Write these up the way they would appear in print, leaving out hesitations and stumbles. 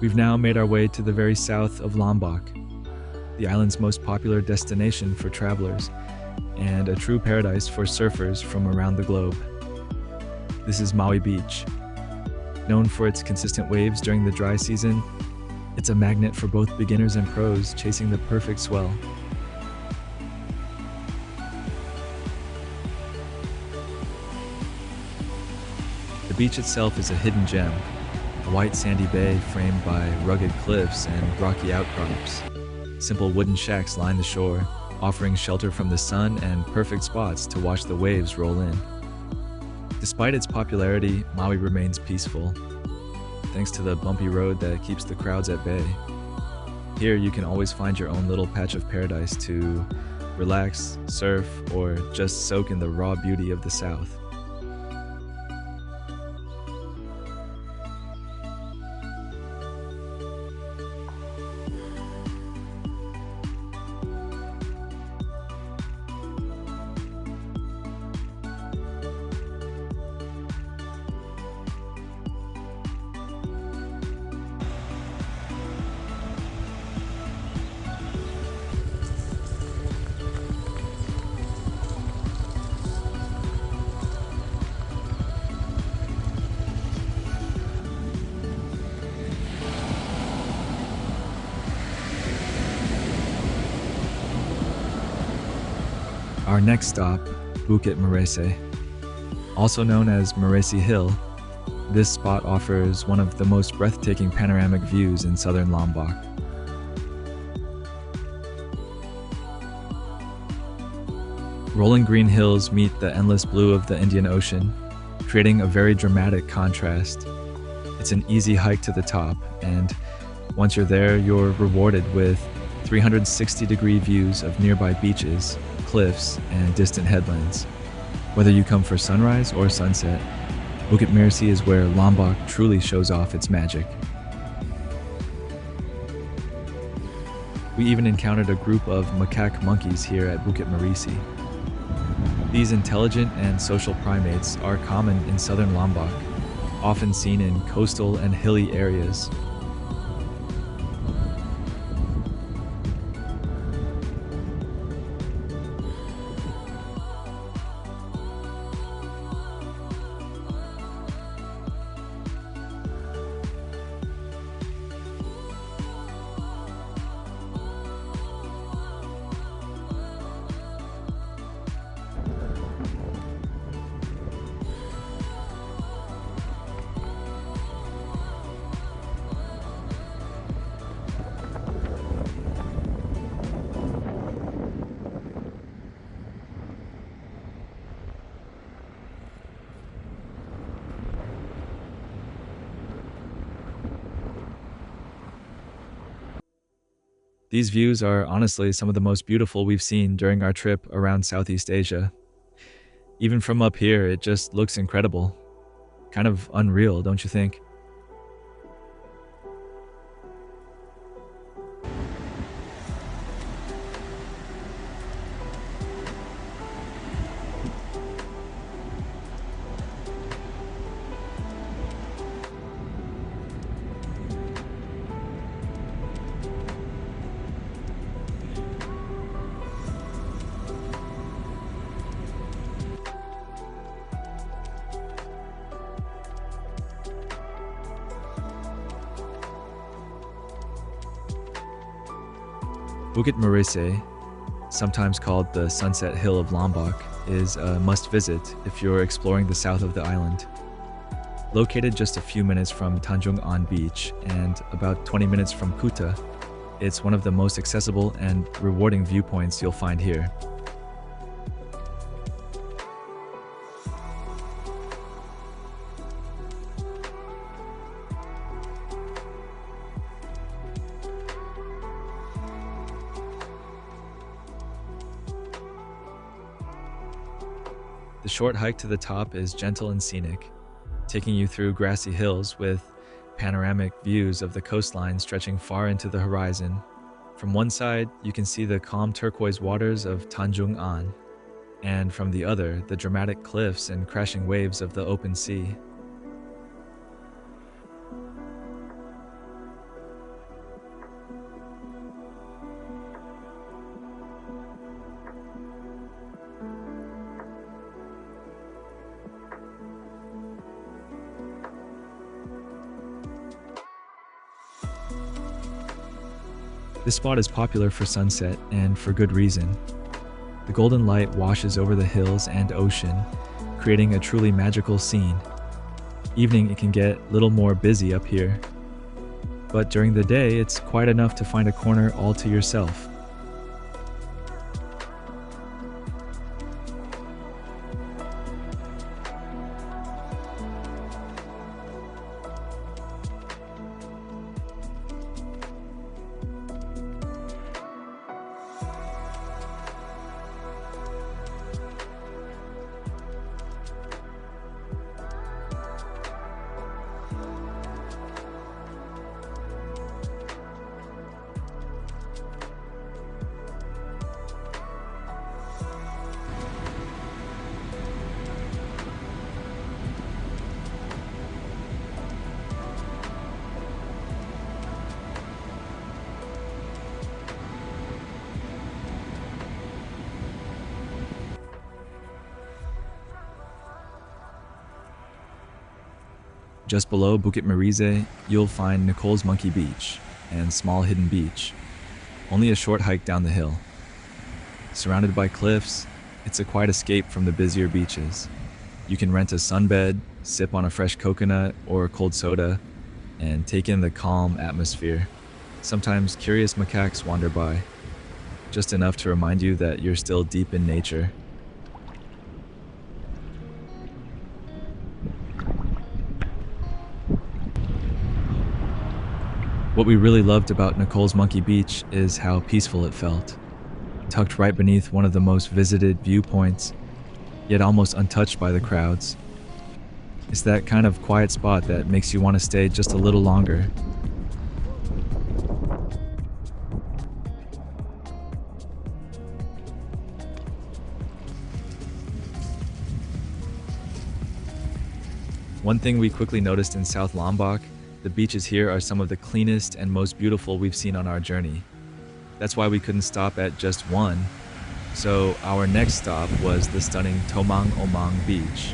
We've now made our way to the very south of Lombok, the island's most popular destination for travelers, and a true paradise for surfers from around the globe. This is Mawi Beach. Known for its consistent waves during the dry season, it's a magnet for both beginners and pros chasing the perfect swell. The beach itself is a hidden gem, a white sandy bay framed by rugged cliffs and rocky outcrops. Simple wooden shacks line the shore, offering shelter from the sun and perfect spots to watch the waves roll in. Despite its popularity, Maui remains peaceful, thanks to the bumpy road that keeps the crowds at bay. Here you can always find your own little patch of paradise to relax, surf, or just soak in the raw beauty of the South. Our next stop, Bukit Merese. Also known as Merese Hill, this spot offers one of the most breathtaking panoramic views in southern Lombok. Rolling green hills meet the endless blue of the Indian Ocean, creating a very dramatic contrast. It's an easy hike to the top, and once you're there, you're rewarded with 360-degree views of nearby beaches, cliffs, and distant headlands. Whether you come for sunrise or sunset, Bukit Merese is where Lombok truly shows off its magic. We even encountered a group of macaque monkeys here at Bukit Merese. These intelligent and social primates are common in southern Lombok, often seen in coastal and hilly areas. These views are honestly some of the most beautiful we've seen during our trip around Southeast Asia. Even from up here, it just looks incredible. Kind of unreal, don't you think? Bukit Merese, sometimes called the Sunset Hill of Lombok, is a must-visit if you're exploring the south of the island. Located just a few minutes from Tanjung Omang Beach and about 20 minutes from Kuta, it's one of the most accessible and rewarding viewpoints you'll find here. The short hike to the top is gentle and scenic, taking you through grassy hills with panoramic views of the coastline stretching far into the horizon. From one side, you can see the calm turquoise waters of Tanjung Omang, and from the other, the dramatic cliffs and crashing waves of the open sea. This spot is popular for sunset and for good reason. The golden light washes over the hills and ocean, creating a truly magical scene. Evening, it can get a little more busy up here, but during the day, it's quiet enough to find a corner all to yourself. Just below Bukit Merese, you'll find Nicole's Monkey Beach and Small Hidden Beach, only a short hike down the hill. Surrounded by cliffs, it's a quiet escape from the busier beaches. You can rent a sunbed, sip on a fresh coconut or a cold soda, and take in the calm atmosphere. Sometimes curious macaques wander by, just enough to remind you that you're still deep in nature. What we really loved about Nicole's Monkey Beach is how peaceful it felt. Tucked right beneath one of the most visited viewpoints, yet almost untouched by the crowds. It's that kind of quiet spot that makes you want to stay just a little longer. One thing we quickly noticed in South Lombok, the beaches here are some of the cleanest and most beautiful we've seen on our journey. That's why we couldn't stop at just one. So our next stop was the stunning Tomang Omang Beach.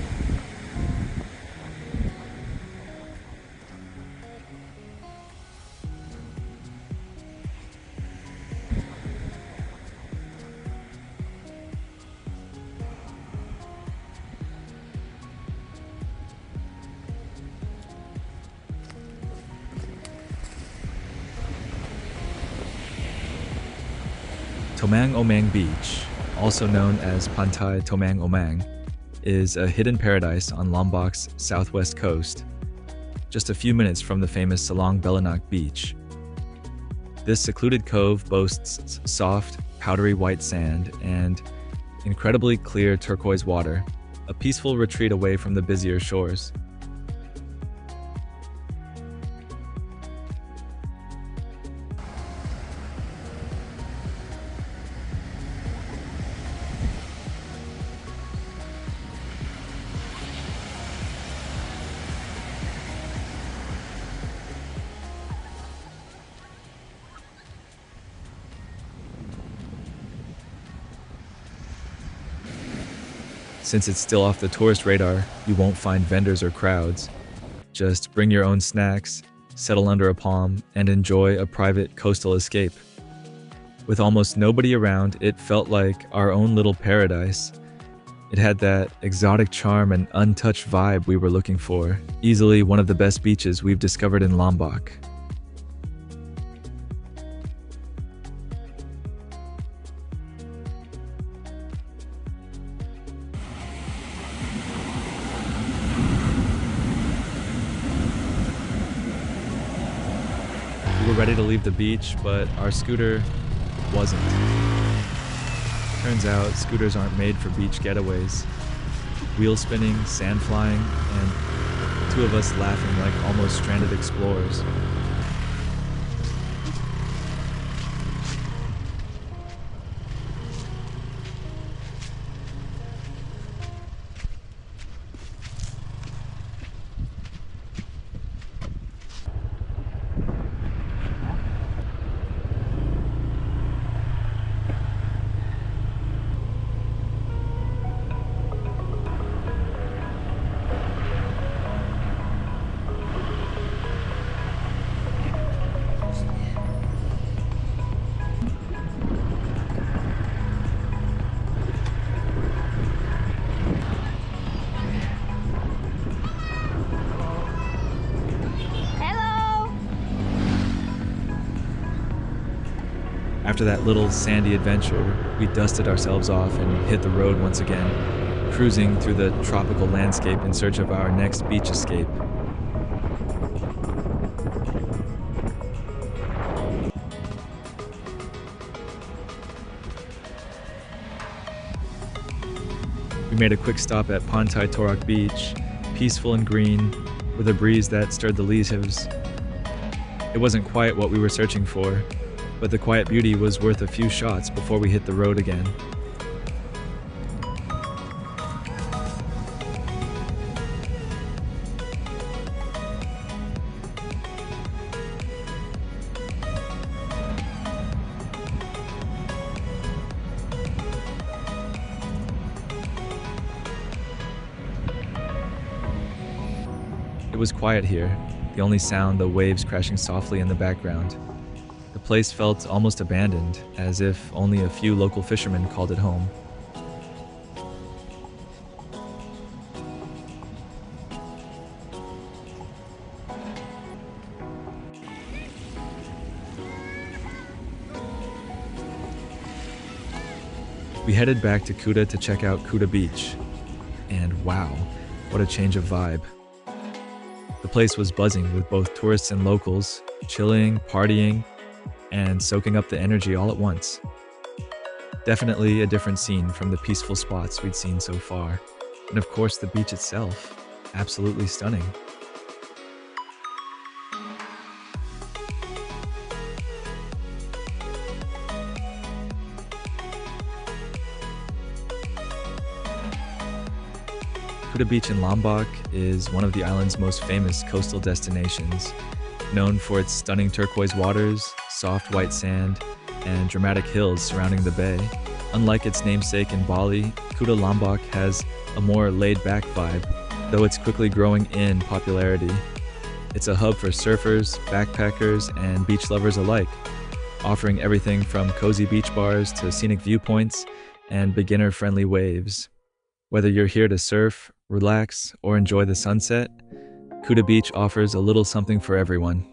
Tomang Omang Beach, also known as Pantai Tomang Omang, is a hidden paradise on Lombok's southwest coast, just a few minutes from the famous Salong Belanak Beach. This secluded cove boasts soft, powdery white sand and incredibly clear turquoise water, a peaceful retreat away from the busier shores. Since it's still off the tourist radar, you won't find vendors or crowds. Just bring your own snacks, settle under a palm, and enjoy a private coastal escape. With almost nobody around, it felt like our own little paradise. It had that exotic charm and untouched vibe we were looking for. Easily one of the best beaches we've discovered in Lombok. We were ready to leave the beach, but our scooter wasn't. Turns out, scooters aren't made for beach getaways. Wheel spinning, sand flying, and two of us laughing like almost stranded explorers. After that little sandy adventure, we dusted ourselves off and hit the road once again, cruising through the tropical landscape in search of our next beach escape. We made a quick stop at Pantai Torok Beach, peaceful and green, with a breeze that stirred the leaves. It wasn't quite what we were searching for, but the quiet beauty was worth a few shots before we hit the road again. It was quiet here, the only sound the waves crashing softly in the background. The place felt almost abandoned, as if only a few local fishermen called it home. We headed back to Kuta to check out Kuta Beach, and wow, what a change of vibe. The place was buzzing with both tourists and locals, chilling, partying, and soaking up the energy all at once. Definitely a different scene from the peaceful spots we'd seen so far. And of course, the beach itself, absolutely stunning. Kuta Beach in Lombok is one of the island's most famous coastal destinations, known for its stunning turquoise waters, soft white sand, and dramatic hills surrounding the bay. Unlike its namesake in Bali, Kuta Lombok has a more laid-back vibe, though it's quickly growing in popularity. It's a hub for surfers, backpackers, and beach lovers alike, offering everything from cozy beach bars to scenic viewpoints and beginner-friendly waves. Whether you're here to surf, relax, or enjoy the sunset, Kuta Beach offers a little something for everyone.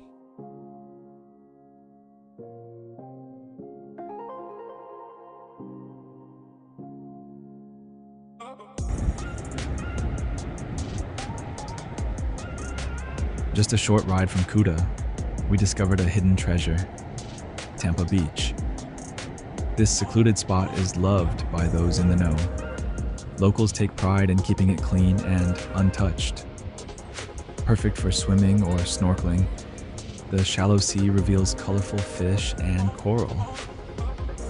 Just a short ride from Kuta, we discovered a hidden treasure, Tampah Beach. This secluded spot is loved by those in the know. Locals take pride in keeping it clean and untouched. Perfect for swimming or snorkeling, the shallow sea reveals colorful fish and coral.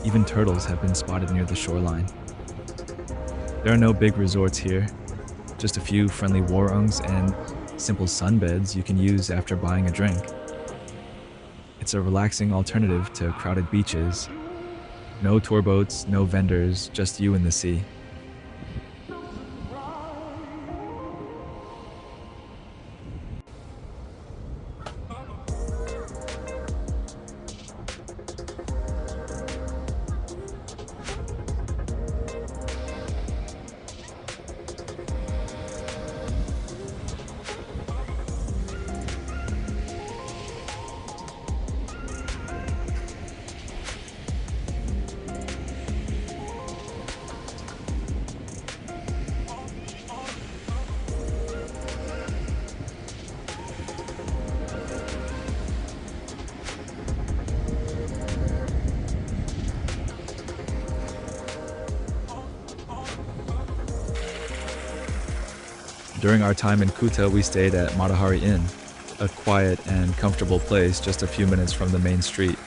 Even turtles have been spotted near the shoreline. There are no big resorts here, just a few friendly warongs and simple sunbeds you can use after buying a drink. It's a relaxing alternative to crowded beaches. No tour boats, no vendors, just you and the sea. During our time in Kuta, we stayed at Matahari Inn, a quiet and comfortable place just a few minutes from the main street.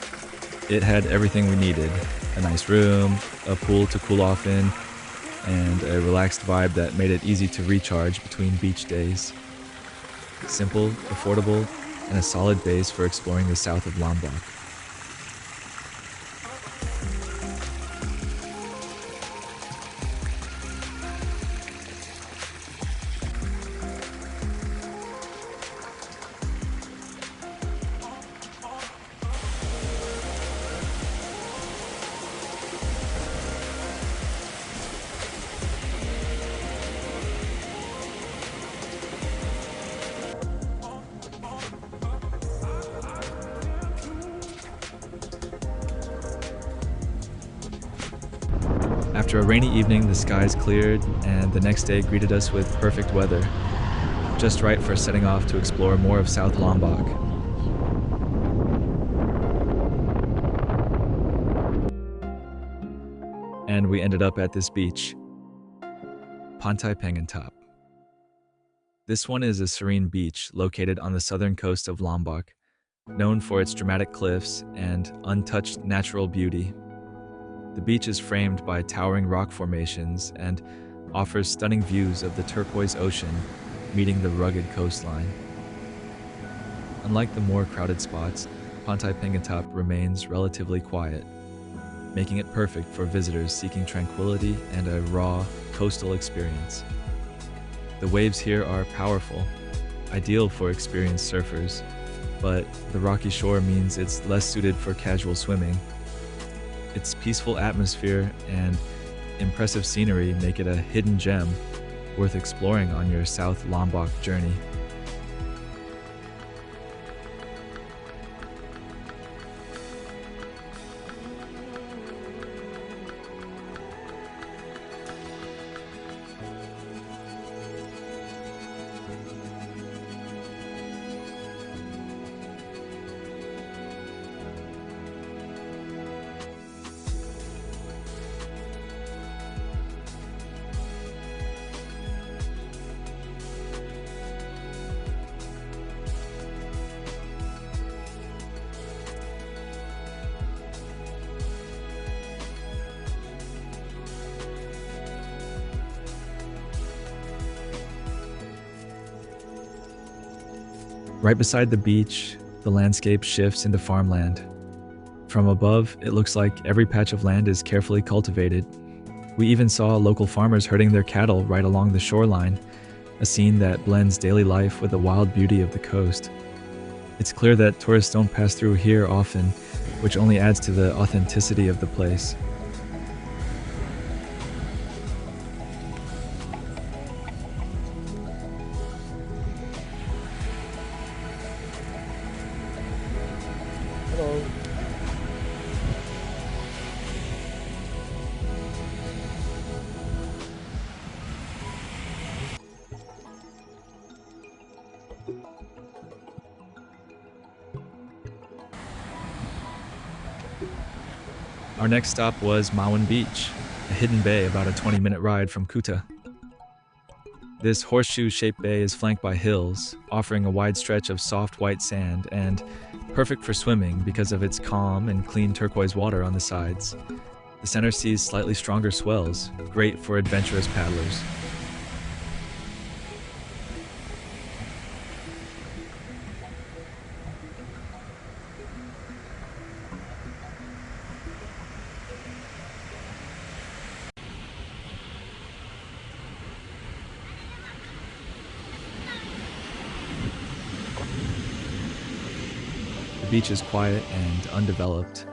It had everything we needed: a nice room, a pool to cool off in, and a relaxed vibe that made it easy to recharge between beach days. Simple, affordable, and a solid base for exploring the south of Lombok. After a rainy evening, the skies cleared, and the next day greeted us with perfect weather, just right for setting off to explore more of South Lombok. And we ended up at this beach, Pantai Pengantap. This one is a serene beach located on the southern coast of Lombok, known for its dramatic cliffs and untouched natural beauty. The beach is framed by towering rock formations and offers stunning views of the turquoise ocean meeting the rugged coastline. Unlike the more crowded spots, Pantai Pengantap remains relatively quiet, making it perfect for visitors seeking tranquility and a raw, coastal experience. The waves here are powerful, ideal for experienced surfers, but the rocky shore means it's less suited for casual swimming. Its peaceful atmosphere and impressive scenery make it a hidden gem worth exploring on your South Lombok journey. Right beside the beach, the landscape shifts into farmland. From above, it looks like every patch of land is carefully cultivated. We even saw local farmers herding their cattle right along the shoreline, a scene that blends daily life with the wild beauty of the coast. It's clear that tourists don't pass through here often, which only adds to the authenticity of the place. Our next stop was Mawun Beach, a hidden bay about a 20-minute ride from Kuta. This horseshoe-shaped bay is flanked by hills, offering a wide stretch of soft white sand and perfect for swimming because of its calm and clean turquoise water on the sides. The center sees slightly stronger swells, great for adventurous paddlers. The beach is quiet and undeveloped.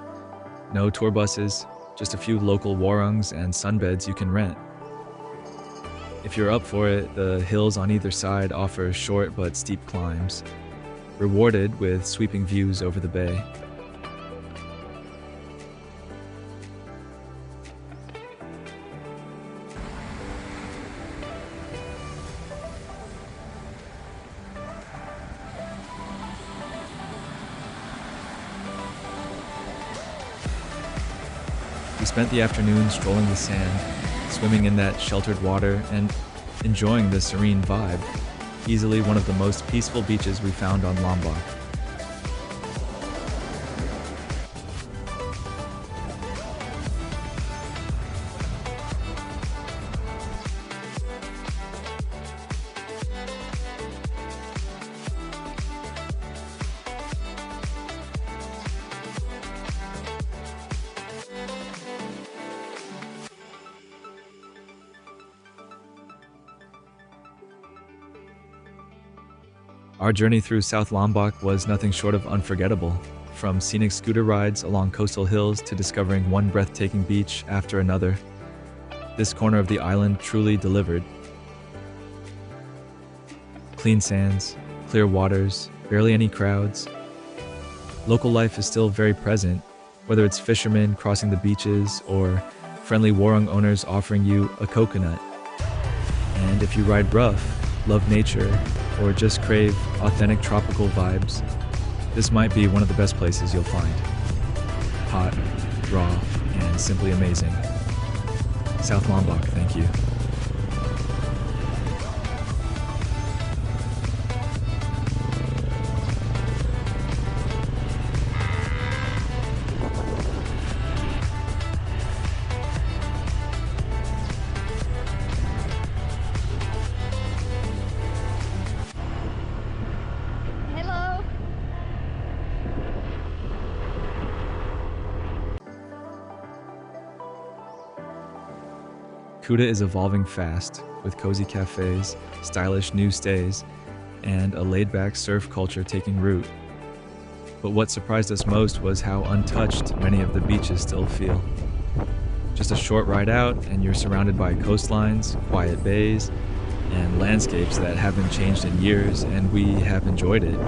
No tour buses, just a few local warongs and sunbeds you can rent. If you're up for it, the hills on either side offer short but steep climbs, rewarded with sweeping views over the bay. We spent the afternoon strolling the sand, swimming in that sheltered water, and enjoying the serene vibe. Easily one of the most peaceful beaches we found on Lombok. Our journey through South Lombok was nothing short of unforgettable, from scenic scooter rides along coastal hills to discovering one breathtaking beach after another. This corner of the island truly delivered. Clean sands, clear waters, barely any crowds. Local life is still very present, whether it's fishermen crossing the beaches or friendly warung owners offering you a coconut. And if you ride rough, love nature, or just crave authentic tropical vibes, this might be one of the best places you'll find. Hot, raw, and simply amazing. South Lombok, thank you. Hello. Kuta is evolving fast, with cozy cafes, stylish new stays, and a laid-back surf culture taking root. But what surprised us most was how untouched many of the beaches still feel. Just a short ride out, and you're surrounded by coastlines, quiet bays, and landscapes that haven't changed in years, and we have enjoyed it.